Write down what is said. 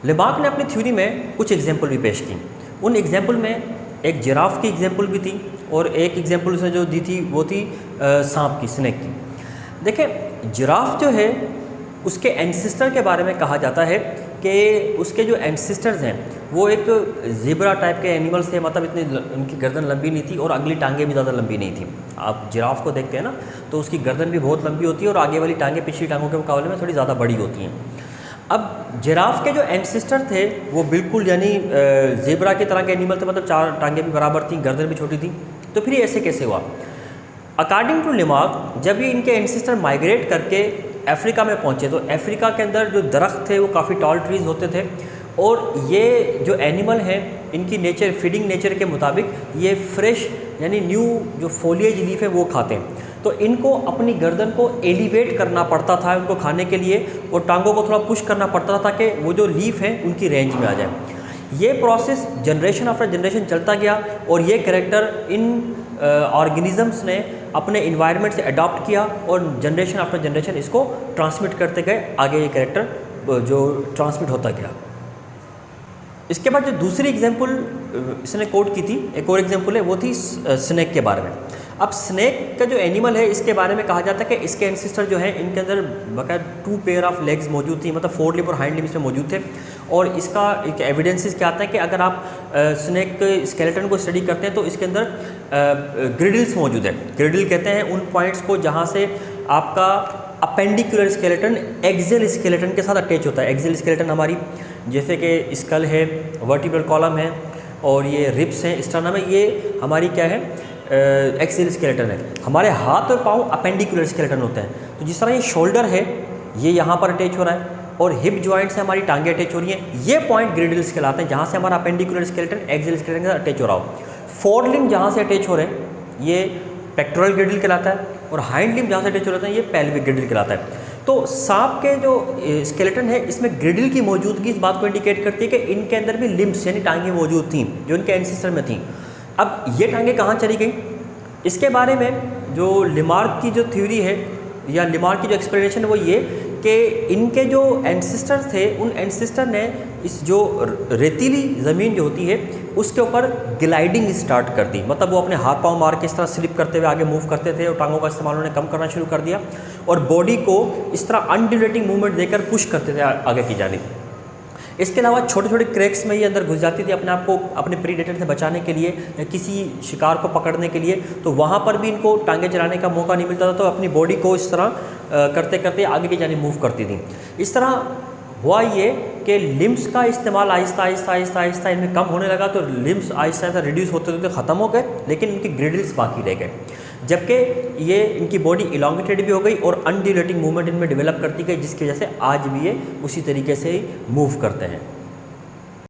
Lamarck ने अपनी theory में कुछ एग्जाम्पल भी पेश की। उन एग्जाम्पल में एक जिराफ की एग्जाम्पल भी थी और एक एग्जाम्पल उसने जो दी थी वो थी सांप की, स्नेक की। देखिए जिराफ जो है उसके एंसेस्टर के बारे में कहा जाता है कि उसके जो एंसेस्टर्स हैं वो एक ज़ेब्रा टाइप के एनिमल्स थे, मतलब इतनी उनकी गर्दन लंबी नहीं थी और अगली टांगें भी ज़्यादा लंबी नहीं थी। आप जिराफ को देखते हैं ना तो उसकी गर्दन भी बहुत लंबी होती है और आगे वाली टांगें पिछली टांगों के मुकाबले में थोड़ी ज़्यादा बड़ी होती हैं। अब जिराफ के जो एंसेस्टर थे वो बिल्कुल यानी ज़ेब्रा की तरह के एनिमल थे, मतलब 4 टांगें भी बराबर थी, गर्दन भी छोटी थी। तो फिर ये ऐसे कैसे हुआ? अकॉर्डिंग टू लेमार्क, जब ये इनके एंसेस्टर माइग्रेट करके अफ्रीका में पहुँचे तो अफ्रीका के अंदर जो दरख्त थे वो काफ़ी टॉल ट्रीज़ होते थे और ये जो एनिमल हैं इनकी नेचर, फीडिंग नेचर के मुताबिक ये फ्रेश यानी न्यू जो फोलिएज लीफ है वो खाते हैं। तो इनको अपनी गर्दन को एलिवेट करना पड़ता था उनको खाने के लिए और टांगों को थोड़ा पुश करना पड़ता था ताकि वो जो लीफ है उनकी रेंज में आ जाए। ये प्रोसेस जनरेशन आफ्टर जनरेशन चलता गया और ये कैरेक्टर इन ऑर्गेनिजम्स ने अपने इन्वायरमेंट से अडॉप्ट किया और जनरेशन आफ्टर जनरेशन इसको ट्रांसमिट करते गए, आगे ये कैरेक्टर जो ट्रांसमिट होता गया। इसके बाद जो दूसरी एग्जाम्पल इसने कोट की थी, एक और एग्जाम्पल है, वो थी स्नेक के बारे में। अब स्नेक का जो एनिमल है इसके बारे में कहा जाता है कि इसके एंसेस्टर जो है इनके अंदर बाकायदा 2 पेयर ऑफ लेग्स मौजूद थी, मतलब 4 लिम्ब और हाइंड लिम्ब इसमें मौजूद थे। और इसका एक एविडेंसेस क्या आता है कि अगर आप स्नेक स्केलेटन को स्टडी करते हैं तो इसके अंदर ग्रिडल्स मौजूद है। ग्रिडल कहते हैं उन पॉइंट्स को जहाँ से आपका अपेंडिकुलर स्केलेटन एक्सियल स्केलेटन के साथ अटैच होता है। एक्सियल स्केलेटन हमारी जैसे कि स्कल है, वर्टिब्रल कॉलम है और ये रिब्स हैं, स्टर्नम है, ये हमारी क्या है एक्सियल स्केलेटन है। हमारे हाथ और पाँव अपेंडिकुलर स्केलेटन होते हैं। तो जिस तरह ये शोल्डर है ये यहाँ पर अटैच हो रहा है और हिप जॉइंट से हमारी टांगें अटैच हो रही हैं, ये पॉइंट ग्रिडल्स कहलाते हैं जहाँ से हमारा अपेंडिकुलर स्केलेटन एक्सियल स्केलेटन के साथ अटैच हो रहा हो। 4 लिम्ब जहाँ से अटैच हो रहे हैं ये पेक्टोरल ग्रिडल कहलाता है और हाइंड लिम्ब जहाँ से अटैच हो रहे हैं ये पेल्विक ग्रिडल कहलाता है। तो सांप के जो स्केलेटन है इसमें ग्रिडल की मौजूदगी इस बात को इंडिकेट करती है कि इनके अंदर भी लिम्ब्स यानी टांगें मौजूद थीं जो इनके एंसेस्टर में थीं। अब ये टांगें कहाँ चली गई, इसके बारे में जो लेमार्क की जो थ्योरी है या लेमार्क की जो एक्सप्लेनेशन है वो ये कि इनके जो एंसेस्टर थे उन एंसेस्टर ने इस जो रेतीली ज़मीन जो होती है उसके ऊपर ग्लाइडिंग स्टार्ट कर दी, मतलब वो अपने हाथ पांव मार के इस तरह स्लिप करते हुए आगे मूव करते थे और टांगों का इस्तेमाल उन्होंने कम करना शुरू कर दिया और बॉडी को इस तरह अनड्यूलेटिंग मूवमेंट देकर पुश करते थे आगे की जानिब। इसके अलावा छोटे छोटे क्रैक्स में ये अंदर घुस जाती थी अपने आप को अपने प्रीडेटर से बचाने के लिए, किसी शिकार को पकड़ने के लिए। तो वहाँ पर भी इनको टांगे चलाने का मौका नहीं मिलता था, तो अपनी बॉडी को इस तरह करते करते आगे की जानिब मूव करती थी। इस तरह हुआ ये कि लिम्स का इस्तेमाल आहिस्ता आहिस्ता आहिस्ता आहिस्ता इनमें कम होने लगा, तो लिम्स आहिस्ता आहिस्ता रिड्यूस होते होते ख़त्म हो गए, लेकिन इनकी ग्रिडल्स बाकी रह गए। जबकि ये इनकी बॉडी इलांगेटेड भी हो गई और अनड्यूलेटिंग मूवमेंट इनमें डेवलप करती गई, जिसकी वजह से आज भी ये उसी तरीके से ही मूव करते हैं।